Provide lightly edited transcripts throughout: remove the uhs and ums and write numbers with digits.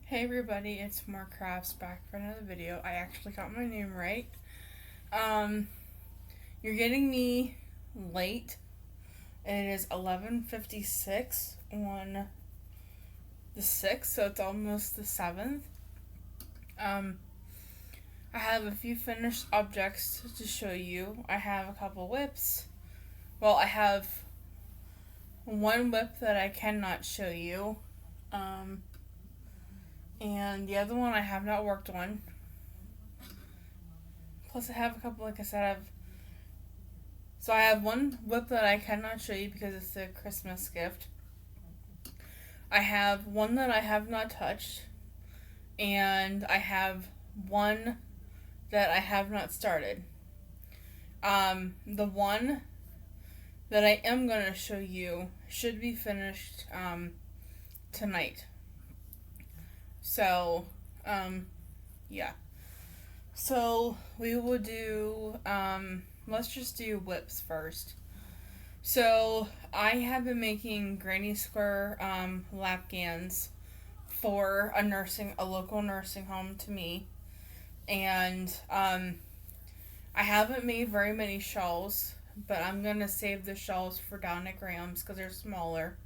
Hey everybody, it's More Crafts back for another video. I actually got my name right. Um, you're getting me late. It is 11:56 on the 6th, so it's almost the 7th. I have a few finished objects to show you. I have a couple whips. Well, I have one whip that I cannot show you. And the other one I have not worked on. Plus, I have a couple, like I said, I have one whip that I cannot show you because it's a Christmas gift. I have one that I have not touched, and I have one that I have not started. The one that I am going to show you should be finished tonight. So, yeah. So, we will do, let's just do whips first. So, I have been making Granny Square lap gans for a local nursing home to me. And, I haven't made very many shawls, but I'm going to save the shawls for down at Graham's because they're smaller.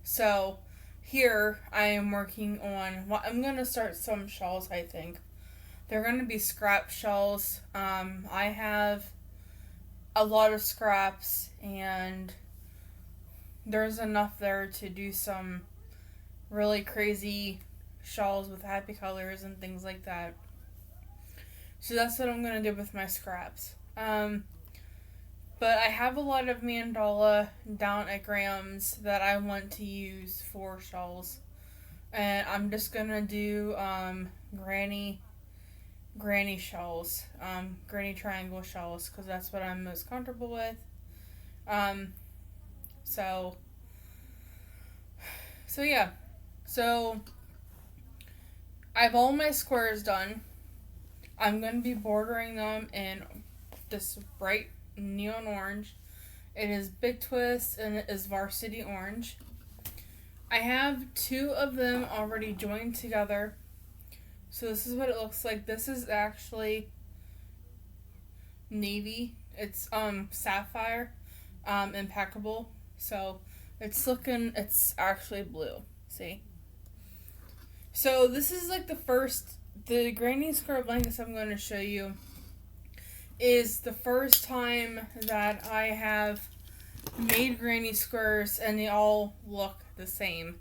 So, here I am working on, well, I'm going to start some shawls, I think. They're going to be scrap shawls. I have a lot of scraps, and there's enough there to do some really crazy shawls with happy colors and things like that. So that's what I'm going to do with my scraps. But I have a lot of mandala down at Graham's that I want to use for shawls. And I'm just going to do granny shawls, granny triangle shawls, because that's what I'm most comfortable with. So yeah. So I have all my squares done. I'm going to be bordering them in this bright neon orange. It is Big Twist and it is Varsity Orange. I have two of them already joined together. So this is what it looks like. This is actually navy. It's sapphire, impeccable. So it's actually blue. See? So this is like the Granny Square blankets I'm going to show you is the first time that I have made Granny Squares and they all look the same.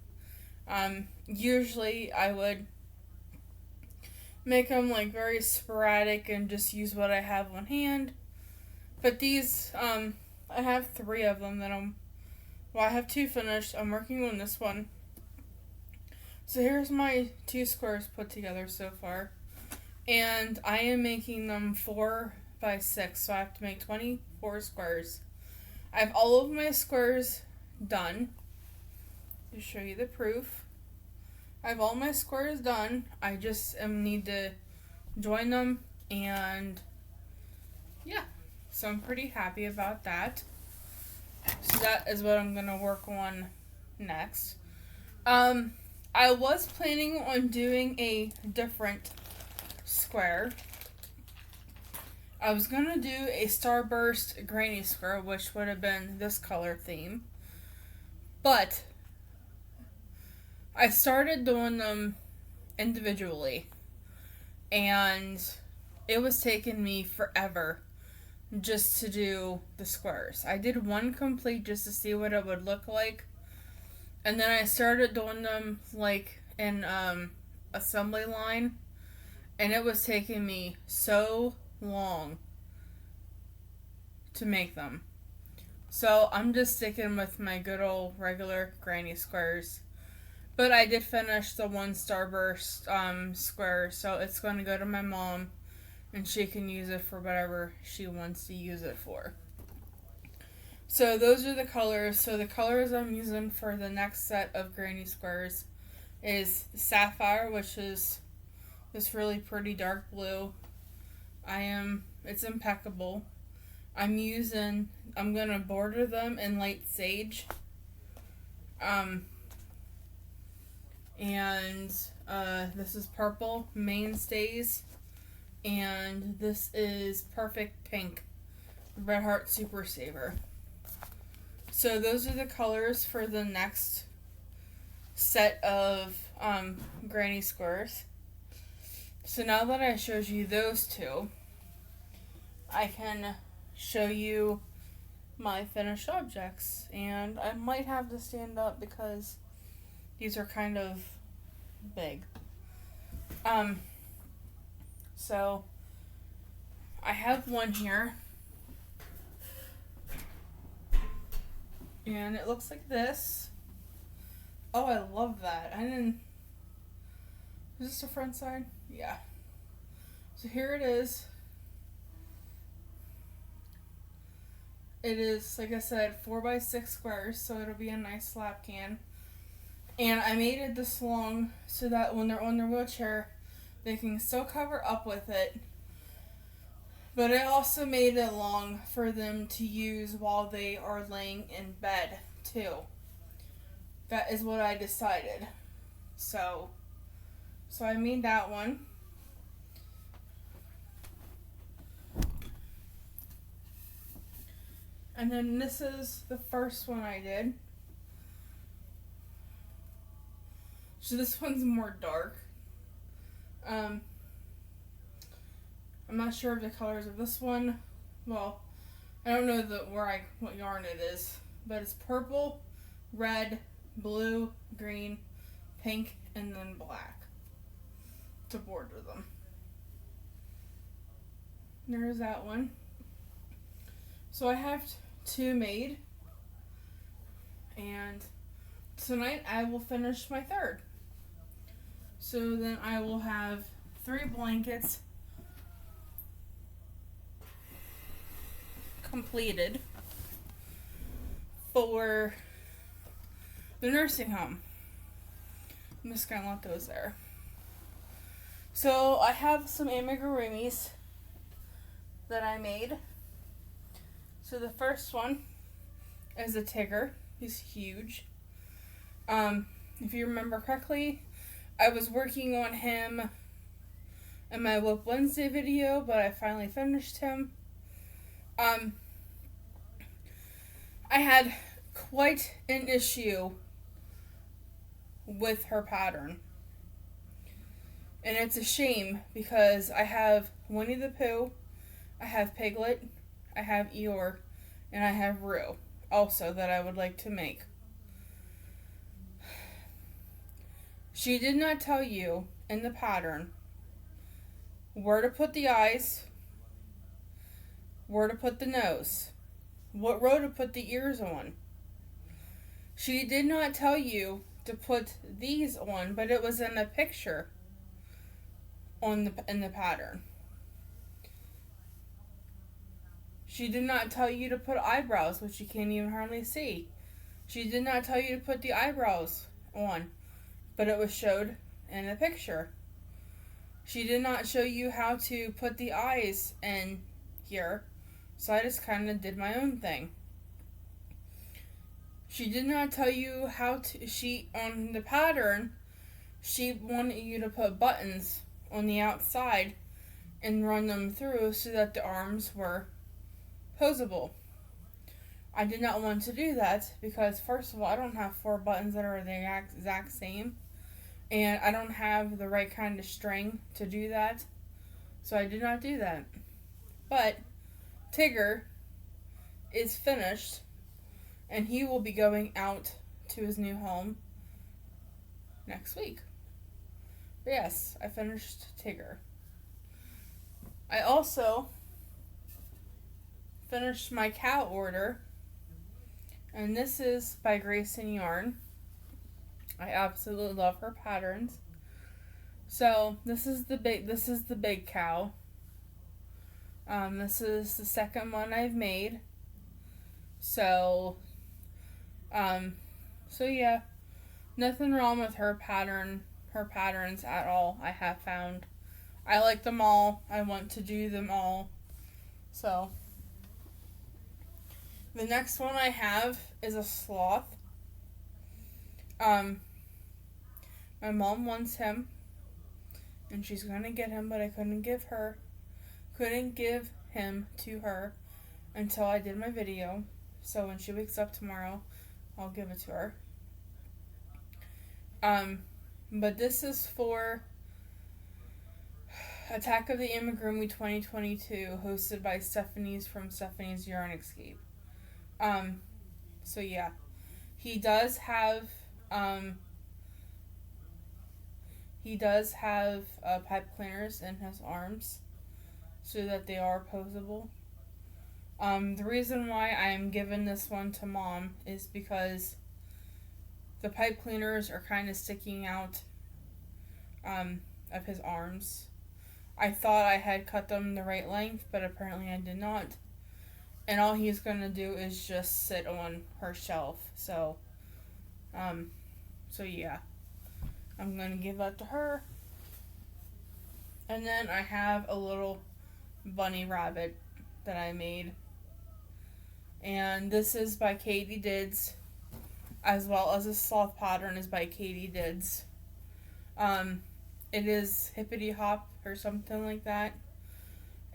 Usually I would make them like very sporadic and just use what I have on hand. But these, I have three of them that I have two finished. I'm working on this one. So here's my two squares put together so far. And I am making them 4x6, so I have to make 24 squares. I have all of my squares done. To show you the proof. I have all my squares done. I just need to join them, and yeah. So I'm pretty happy about that. So that is what I'm going to work on next. I was planning on doing a different square. I was going to do a Starburst Granny Square, which would have been this color theme. But I started doing them individually, and it was taking me forever just to do the squares. I did one complete just to see what it would look like, and then I started doing them like in assembly line, and it was taking me so long to make them. So I'm just sticking with my good old regular Granny Squares. But I did finish the one Starburst square, so it's going to go to my mom, and she can use it for whatever she wants to use it for. So those are the colors. So the colors I'm using for the next set of Granny Squares is Sapphire, which is this really pretty dark blue. It's impeccable. I'm going to border them in light sage. And this is Purple Mainstays. And this is Perfect Pink Red Heart Super Saver. So those are the colors for the next set of granny squares. So now that I showed you those two, I can show you my finished objects. And I might have to stand up because these are kind of big. So I have one here. And it looks like this. Oh, I love that. Is this the front side? Yeah. So here it is. It is, like I said, 4x6 squares, so it'll be a nice slap can. And I made it this long so that when they're on their wheelchair, they can still cover up with it. But I also made it long for them to use while they are laying in bed, too. That is what I decided. So I made that one. And then this is the first one I did. So this one's more dark. I'm not sure of the colors of this one. Well, I don't know what yarn it is, but it's purple, red, blue, green, pink, and then black to border them. There's that one. So I have two made, and tonight I will finish my third. So then I will have 3 blankets completed for the nursing home. I'm just gonna let those there. So I have some amigurumis that I made. So the first one is a Tigger. He's huge. If you remember correctly, I was working on him in my WIP Wednesday video, but I finally finished him. I had quite an issue with her pattern. And it's a shame because I have Winnie the Pooh, I have Piglet, I have Eeyore, and I have Roo also that I would like to make. She did not tell you in the pattern where to put the eyes, where to put the nose, what row to put the ears on. She did not tell you to put these on, but it was in a picture in the pattern. She did not tell you to put eyebrows, which you can't even hardly see. She did not tell you to put the eyebrows on, but it was showed in a picture. She did not show you how to put the eyes in here, so I just kind of did my own thing. She did not tell you how to, on the pattern, she wanted you to put buttons on the outside and run them through so that the arms were posable. I did not want to do that because, first of all, I don't have 4 buttons that are the exact same, and I don't have the right kind of string to do that, so I did not do that. But Tigger is finished, and he will be going out to his new home next week. But yes, I finished Tigger. I also finished my cow order, and this is by Grayson Yarn. I absolutely love her patterns. So this is the big cow. This is the second one I've made. So yeah, nothing wrong with her patterns at all. I have found I like them all. I want to do them all. So the next one I have is a sloth. My My mom wants him, and she's gonna get him, but I couldn't give him to her until I did my video. So when she wakes up tomorrow, I'll give it to her. But this is for Attack of the Amigurumi 2022, hosted by Stephanie's from Stephanie's Yarn Escape. So yeah, he does have pipe cleaners in his arms, so that they are posable. The reason why I'm giving this one to Mom is because the pipe cleaners are kind of sticking out of his arms. I thought I had cut them the right length, but apparently I did not. And all he's going to do is just sit on her shelf. So yeah. I'm going to give that to her. And then I have a little bunny rabbit that I made. And this is by Katie Dids, as well as a sloth pattern is by Katie Dids. It is Hippity Hop or something like that.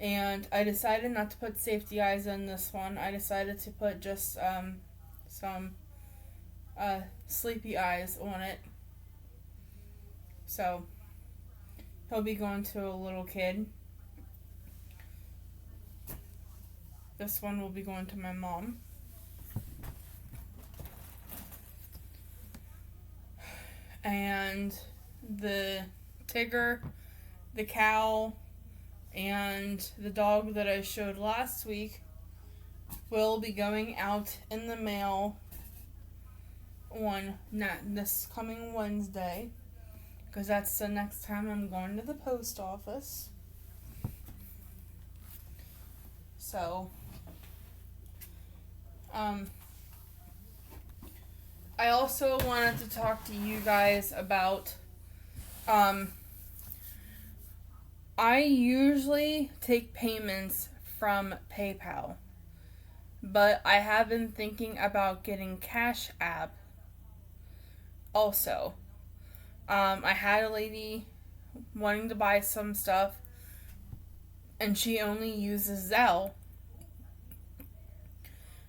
And I decided not to put safety eyes in this one. I decided to put just some sleepy eyes on it. So he'll be going to a little kid. This one will be going to my mom. And the Tigger, the cow, and the dog that I showed last week will be going out in the mail on this coming Wednesday, because that's the next time I'm going to the post office. So, I also wanted to talk to you guys about, I usually take payments from PayPal, but I have been thinking about getting Cash App also. I had a lady wanting to buy some stuff, and she only uses Zelle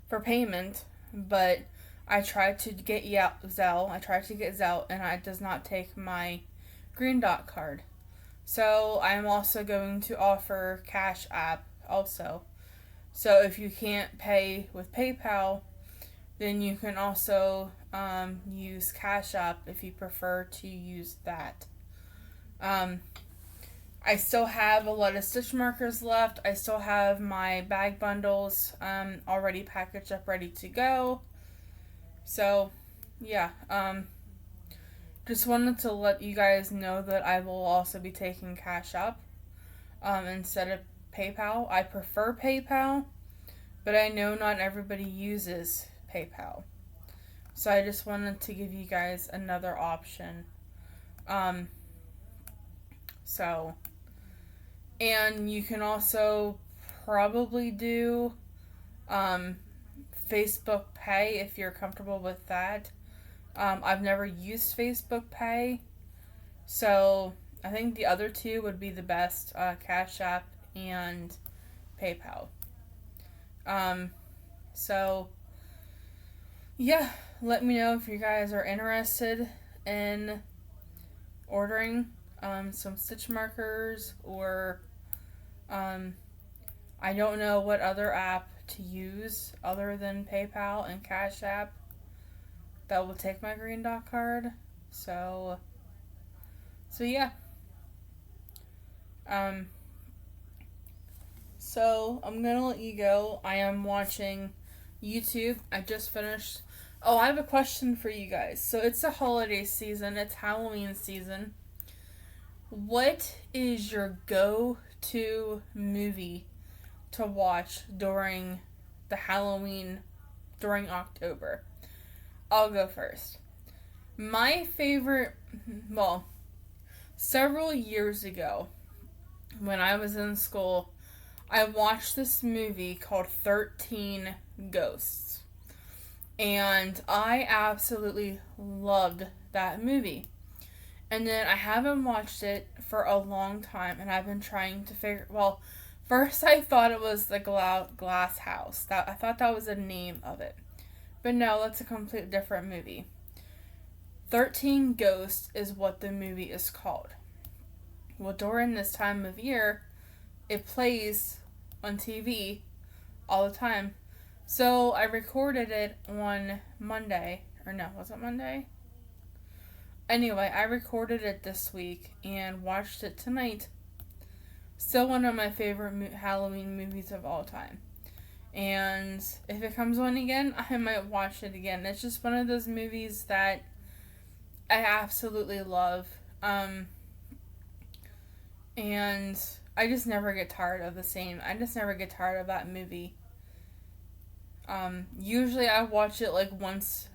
for payment, but I tried to get Zelle, and it does not take my Green Dot card. So I'm also going to offer Cash App also. So if you can't pay with PayPal, then you can also use Cash App if you prefer to use that. I still have a lot of stitch markers left. I still have my bag bundles already packaged up, ready to go. So, yeah. Just wanted to let you guys know that I will also be taking Cash App instead of PayPal. I prefer PayPal, but I know not everybody uses PayPal. So I just wanted to give you guys another option. And you can also probably do Facebook Pay if you're comfortable with that. I've never used Facebook Pay, so I think the other two would be the best, Cash App and PayPal. So, yeah, let me know if you guys are interested in ordering some stitch markers, or I don't know what other app to use other than PayPal and Cash App that will take my Green Dot card. So yeah. So I'm gonna let you go. I am watching YouTube. I just finished. Oh, I have a question for you guys. So it's the holiday season. It's Halloween season. What is your go-to movie to watch during October? I'll go first. My favorite, several years ago, when I was in school, I watched this movie called 13 Ghosts. And I absolutely loved that movie. And then I haven't watched it for a long time, and I've been trying to figure. Well, first I thought it was the Glass House. That I thought that was the name of it, but no, that's a completely different movie. 13 Ghosts is what the movie is called. Well, during this time of year, it plays on TV all the time. So I recorded it on Monday. Or no, was it Monday? Anyway, I recorded it this week and watched it tonight. Still one of my favorite Halloween movies of all time. And if it comes on again, I might watch it again. It's just one of those movies that I absolutely love. And I just never get tired of I just never get tired of that movie. Usually I watch it like once,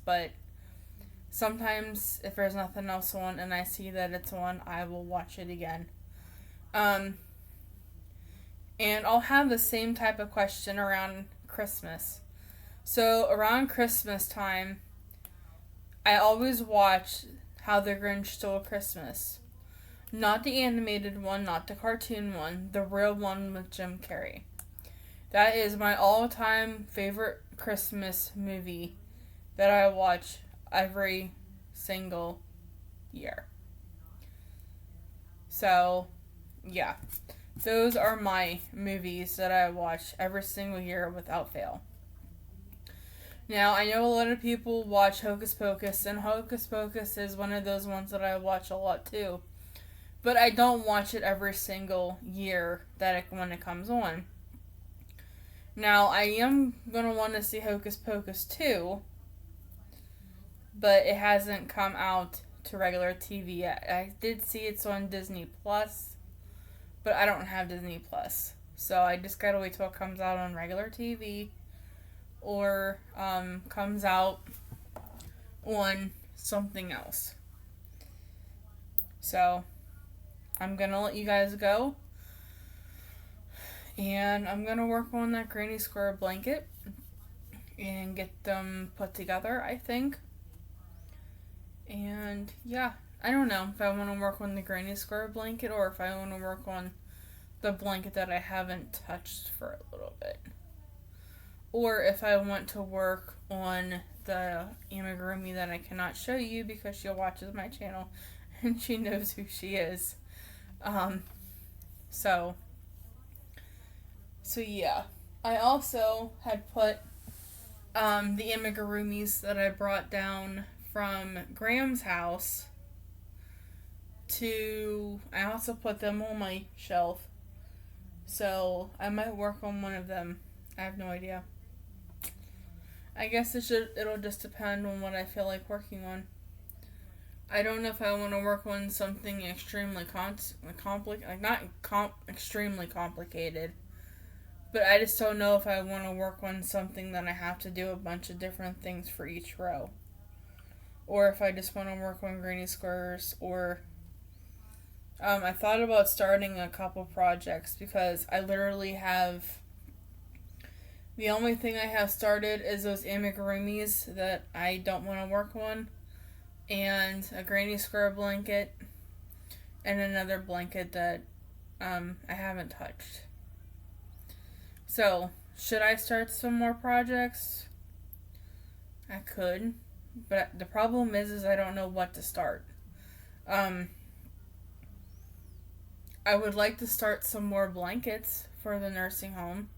but sometimes if there's nothing else on and I see that it's on, I will watch it again. And I'll have the same type of question around Christmas. So around Christmas time, I always watch How the Grinch Stole Christmas. Not the animated one, not the cartoon one, the real one with Jim Carrey. That is my all-time favorite Christmas movie that I watch every single year. So, yeah. Those are my movies that I watch every single year without fail. Now, I know a lot of people watch Hocus Pocus, and Hocus Pocus is one of those ones that I watch a lot too. But I don't watch it every single year when it comes on. Now, I am going to want to see Hocus Pocus 2, but it hasn't come out to regular TV yet. I did see it's on Disney Plus, but I don't have Disney Plus. So I just gotta wait till it comes out on regular TV or comes out on something else. So I'm gonna let you guys go. And I'm gonna work on that Granny Square blanket and get them put together, I think. And yeah, I don't know if I want to work on the Granny Square blanket or if I want to work on the blanket that I haven't touched for a little bit. Or if I want to work on the amigurumi that I cannot show you because she watches my channel and she knows who she is. So yeah. I also had put the amigurumis that I brought down from Graham's house I also put them on my shelf. So I might work on one of them. I have no idea. I guess it'll just depend on what I feel like working on. I don't know if I want to work on something extremely extremely complicated, but I just don't know if I want to work on something that I have to do a bunch of different things for each row. Or if I just want to work on granny squares, or I thought about starting a couple projects because I literally have the only thing I have started is those amigurumis that I don't want to work on, and a granny square blanket, and another blanket that I haven't touched. So, should I start some more projects? I could, but the problem is I don't know what to start. I would like to start some more blankets for the nursing home.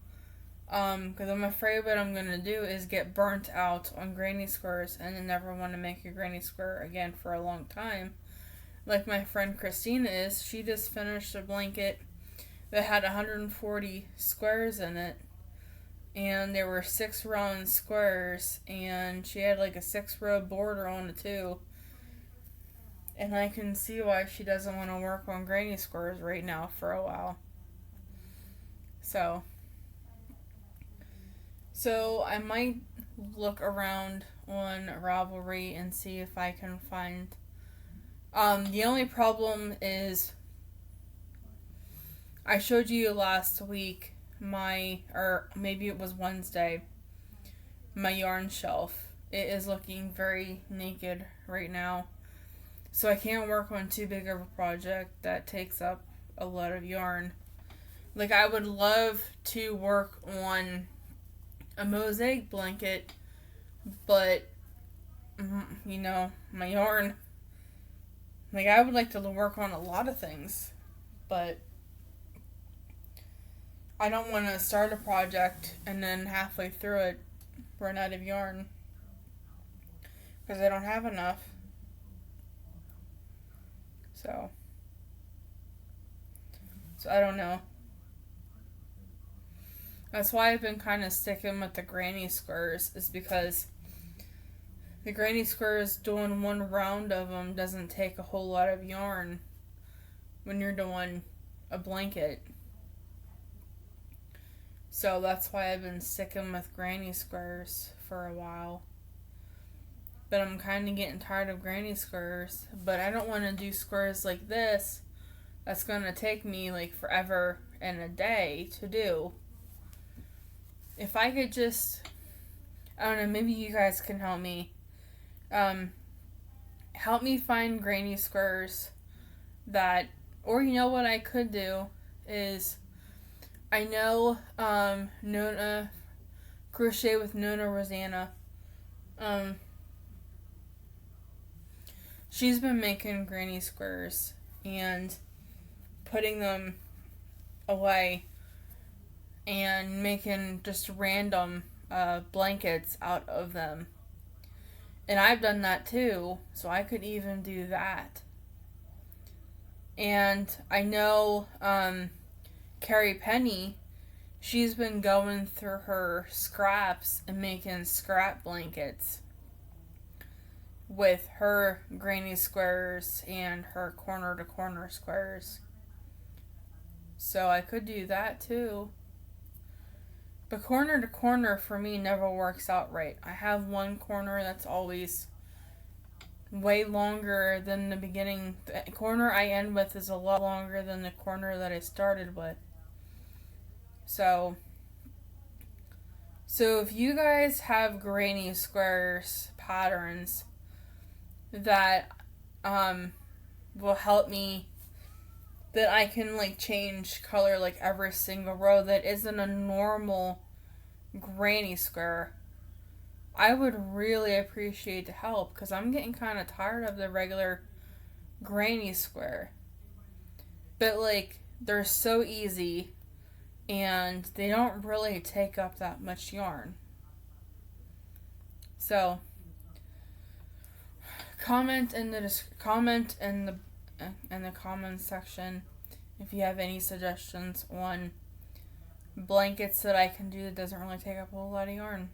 Because I'm afraid what I'm going to do is get burnt out on granny squares and then never want to make a granny square again for a long time. Like my friend Christina is. She just finished a blanket that had 140 squares in it. And there were 6 round squares. And she had like a 6-row border on it too. And I can see why she doesn't want to work on granny squares right now for a while. So I might look around on Ravelry and see if I can find. The only problem is I showed you last week or maybe it was Wednesday, my yarn shelf. It is looking very naked right now. So I can't work on too big of a project that takes up a lot of yarn. Like, I would love to work on a mosaic blanket, but, my yarn. Like, I would like to work on a lot of things, but I don't want to start a project and then halfway through it run out of yarn because I don't have enough. So I don't know. That's why I've been kind of sticking with the granny squares, is because the granny squares, doing one round of them doesn't take a whole lot of yarn when you're doing a blanket. So that's why I've been sticking with granny squares for a while. But I'm kind of getting tired of granny squares. But I don't want to do squares like this. That's going to take me like forever and a day to do. If I could just, I don't know, maybe you guys can help me. Help me find granny squares that, or you know what I could do is, I know Nona, Crochet with Nona Rosanna, she's been making granny squares and putting them away and making just random blankets out of them. And I've done that too, so I could even do that. And I know Carrie Penny, she's been going through her scraps and making scrap blankets with her granny squares and her corner to corner squares. So I could do that too. But corner to corner for me never works out right. I have one corner that's always way longer than the beginning. The corner I end with is a lot longer than the corner that I started with. So if you guys have granny squares patterns that will help me, that I can like change color like every single row that isn't a normal granny square, I would really appreciate the help, because I'm getting kind of tired of the regular granny square. But like, they're so easy and they don't really take up that much yarn. So comment in the comments section if you have any suggestions on blankets that I can do that doesn't really take up a whole lot of yarn.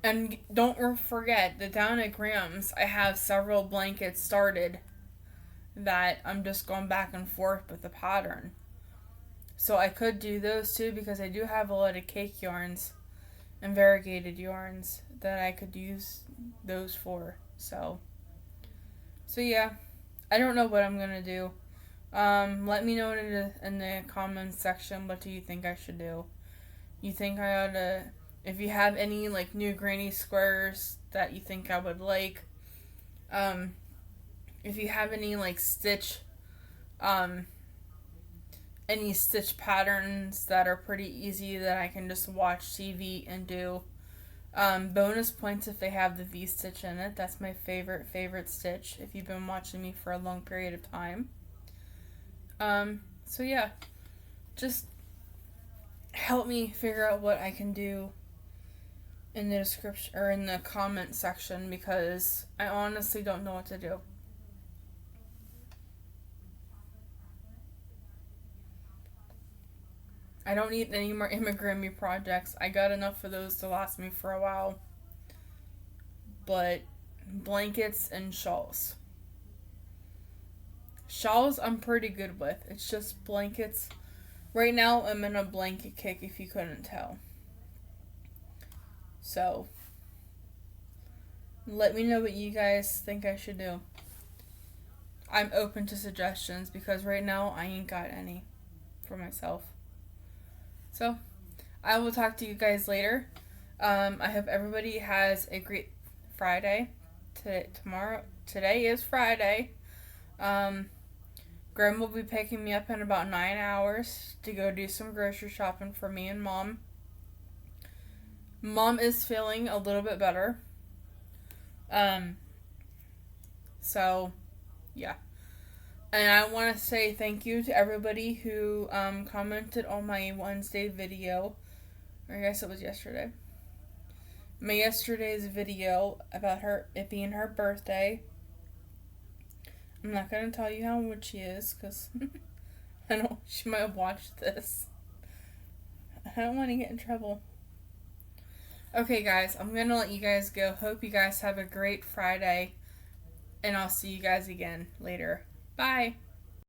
And don't forget that down at Graham's I have several blankets started that I'm just going back and forth with the pattern. So I could do those too, because I do have a lot of cake yarns and variegated yarns that I could use those for. So yeah, I don't know what I'm gonna do. Let me know in the comments section, what do you think I should do? You think I ought to, if you have any like new granny squares that you think I would like, if you have any like any stitch patterns that are pretty easy that I can just watch TV and do. Bonus points if they have the V-stitch in it. That's my favorite stitch if you've been watching me for a long period of time. So yeah, just help me figure out what I can do in the description or in the comment section, because I honestly don't know what to do. I don't need any more Immigrant projects. I got enough of those to last me for a while. But blankets and shawls. Shawls I'm pretty good with. It's just blankets. Right now I'm in a blanket kick, if you couldn't tell. So let me know what you guys think I should do. I'm open to suggestions, because right now I ain't got any for myself. So I will talk to you guys later. I hope everybody has a great Friday. Today is Friday. Grandma will be picking me up in about 9 hours to go do some grocery shopping for me and Mom. Mom is feeling a little bit better. So, yeah. And I want to say thank you to everybody who commented on my Wednesday video. Or I guess it was yesterday. My yesterday's video about it being her birthday. I'm not going to tell you how old she is because I know she might have watched this. I don't want to get in trouble. Okay, guys, I'm going to let you guys go. Hope you guys have a great Friday. And I'll see you guys again later. Bye.